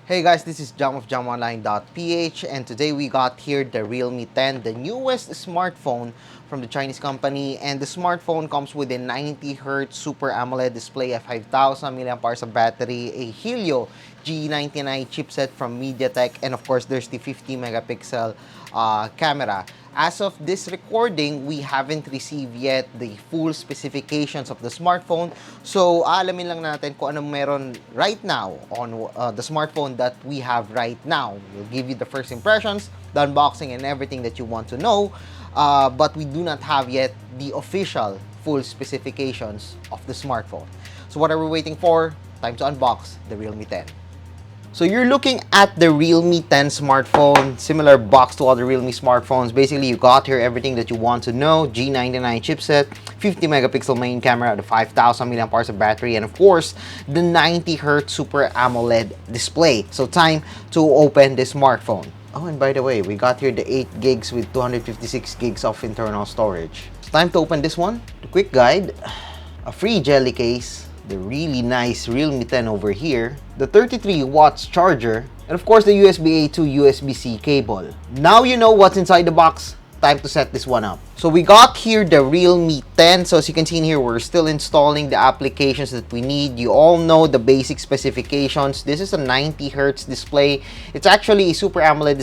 Hey guys, this is Jam of JamOnline.ph, and today we got here the Realme 10, the newest smartphone from the Chinese company. And the smartphone comes with a 90Hz Super AMOLED display, a 5000 mAh of battery, a Helio G99 chipset from MediaTek, and of course there's the 50 megapixel camera. As of this recording, we haven't received yet the full specifications of the smartphone. So, alamin lang natin kung anong meron right now on the smartphone that we have right now. We'll give you the first impressions, the unboxing, and everything that you want to know. But we do not have yet the official full specifications of the smartphone. So, what are we waiting for? Time to unbox the Realme 10. So you're looking at the Realme 10 smartphone, similar box to other Realme smartphones. Basically, you got here everything that you want to know. G99 chipset, 50 megapixel main camera, the 5000 mAh of battery, and of course, the 90Hz Super AMOLED display. So time to open this smartphone. Oh, and by the way, we got here the 8 gigs with 256 gigs of internal storage. It's time to open this one. The quick guide, a free jelly case, the really nice Realme 10 over here, the 33 watts charger, and of course the USB-A to USB-C cable. Now you know what's inside the box. Time to set this one up. So we got here the Realme 10. So as you can see in here, we're still installing the applications that we need. You all know the basic specifications. This is a 90Hz display. It's actually a Super AMOLED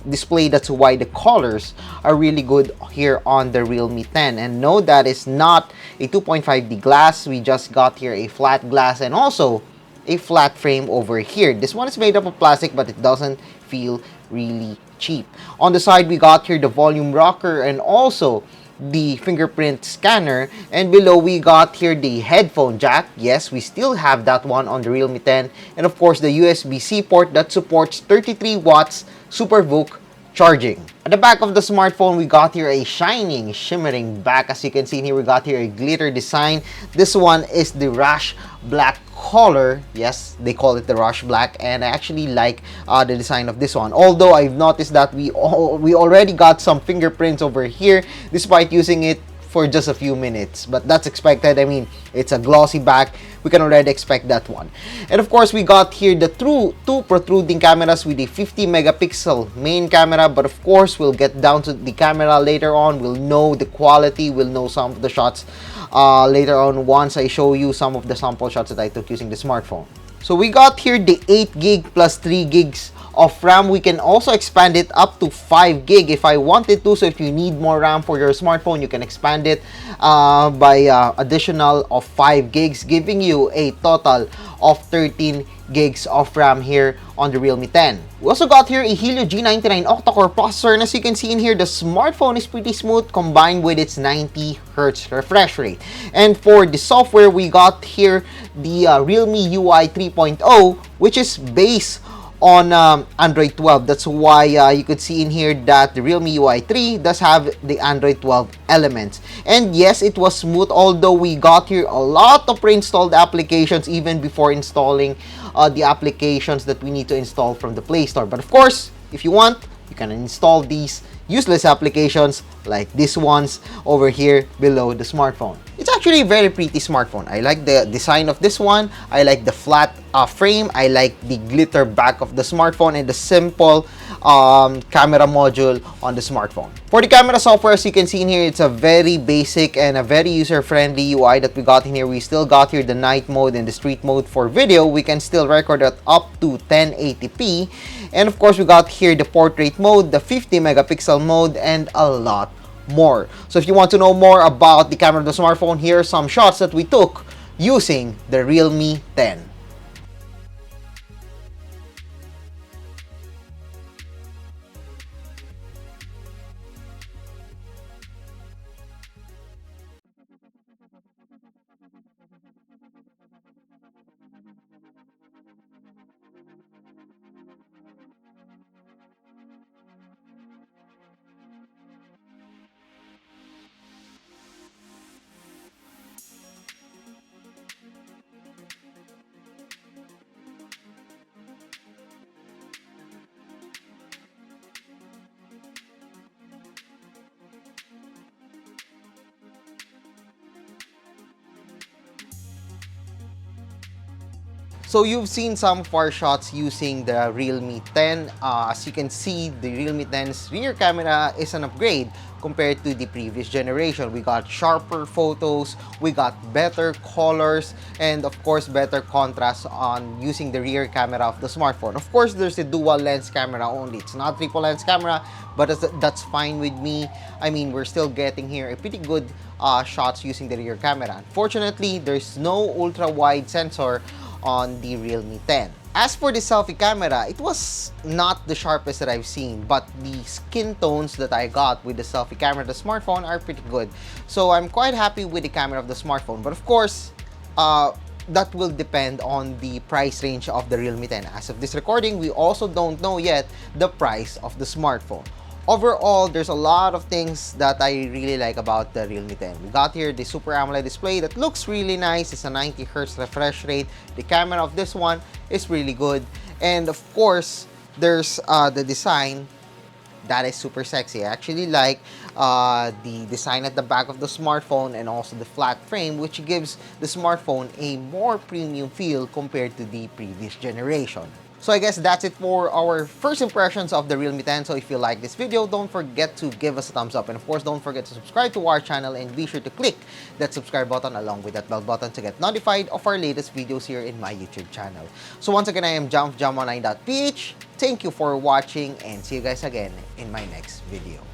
display. That's why the colors are really good here on the Realme 10. And no, that is not a 2.5D glass. We just got here a flat glass and also a flat frame over here. This one is made up of plastic, but it doesn't feel really cheap. On the side, we got here the volume rocker and also the fingerprint scanner, and below we got here the headphone jack. Yes, we still have that one on the Realme 10, and of course the USB-C port that supports 33 watts SuperVOOC charging. At the back of the smartphone, we got here a shining, shimmering back. As you can see here, we got here a glitter design. This one is the Rush Black color. Yes, they call it the Rush Black, and I actually like the design of this one. Although I've noticed that we already got some fingerprints over here, despite using it for just a few minutes, but that's expected. I mean, it's a glossy back. We can already expect that one. And of course, we got here the two protruding cameras with a 50 megapixel main camera, but of course, we'll get down to the camera later on. We'll know the quality, we'll know some of the shots later on once I show you some of the sample shots that I took using the smartphone. So we got here the 8 gig plus 3 gigs of RAM. We can also expand it up to 5 gig if I wanted to. So if you need more RAM for your smartphone, you can expand it by additional of 5 gigs, giving you a total of 13 gigs of RAM here on the Realme 10. We also got here a Helio G99 octa-core processor, and as you can see in here, the smartphone is pretty smooth combined with its 90Hz refresh rate. And for the software, we got here the Realme UI 3.0, which is based on Android 12. That's why you could see in here that the Realme UI 3 does have the Android 12 elements. And yes, it was smooth, although we got here a lot of pre-installed applications even before installing the applications that we need to install from the Play Store. But of course, if you want, you can install these useless applications like these ones over here below the smartphone. It's actually a very pretty smartphone. I like the design of this one. I like the flat frame. I like the glitter back of the smartphone and the simple camera module on the smartphone. For the camera software, as you can see in here, it's a very basic and a very user-friendly UI that we got in here. We still got here the night mode and the street mode. For video, we can still record at up to 1080p. And of course, we got here the portrait mode, the 50 megapixel mode, and a lot more. So if you want to know more about the camera of the smartphone, here are some shots that we took using the Realme 10. So you've seen some of our shots using the Realme 10. As you can see, the Realme 10's rear camera is an upgrade compared to the previous generation. We got sharper photos, we got better colors, and of course better contrast on using the rear camera of the smartphone. Of course, there's a dual lens camera only. It's not triple lens camera, but that's fine with me. I mean, we're still getting here a pretty good shots using the rear camera. Unfortunately, there's no ultra wide sensor on the Realme 10. As for the selfie camera, it was not the sharpest that I've seen, but the skin tones that I got with the selfie camera of the smartphone are pretty good. So I'm quite happy with the camera of the smartphone. But of course, that will depend on the price range of the Realme 10. As of this recording, we also don't know yet the price of the smartphone. Overall, there's a lot of things that I really like about the Realme 10. We got here the Super AMOLED display that looks really nice. It's a 90 Hz refresh rate. The camera of this one is really good. And of course, there's the design that is super sexy. I actually like the design at the back of the smartphone and also the flat frame, which gives the smartphone a more premium feel compared to the previous generation. So I guess that's it for our first impressions of the Realme 10. So if you like this video, don't forget to give us a thumbs up. And of course, don't forget to subscribe to our channel and be sure to click that subscribe button along with that bell button to get notified of our latest videos here in my YouTube channel. So once again, I am jammonline.ph. Thank you for watching and see you guys again in my next video.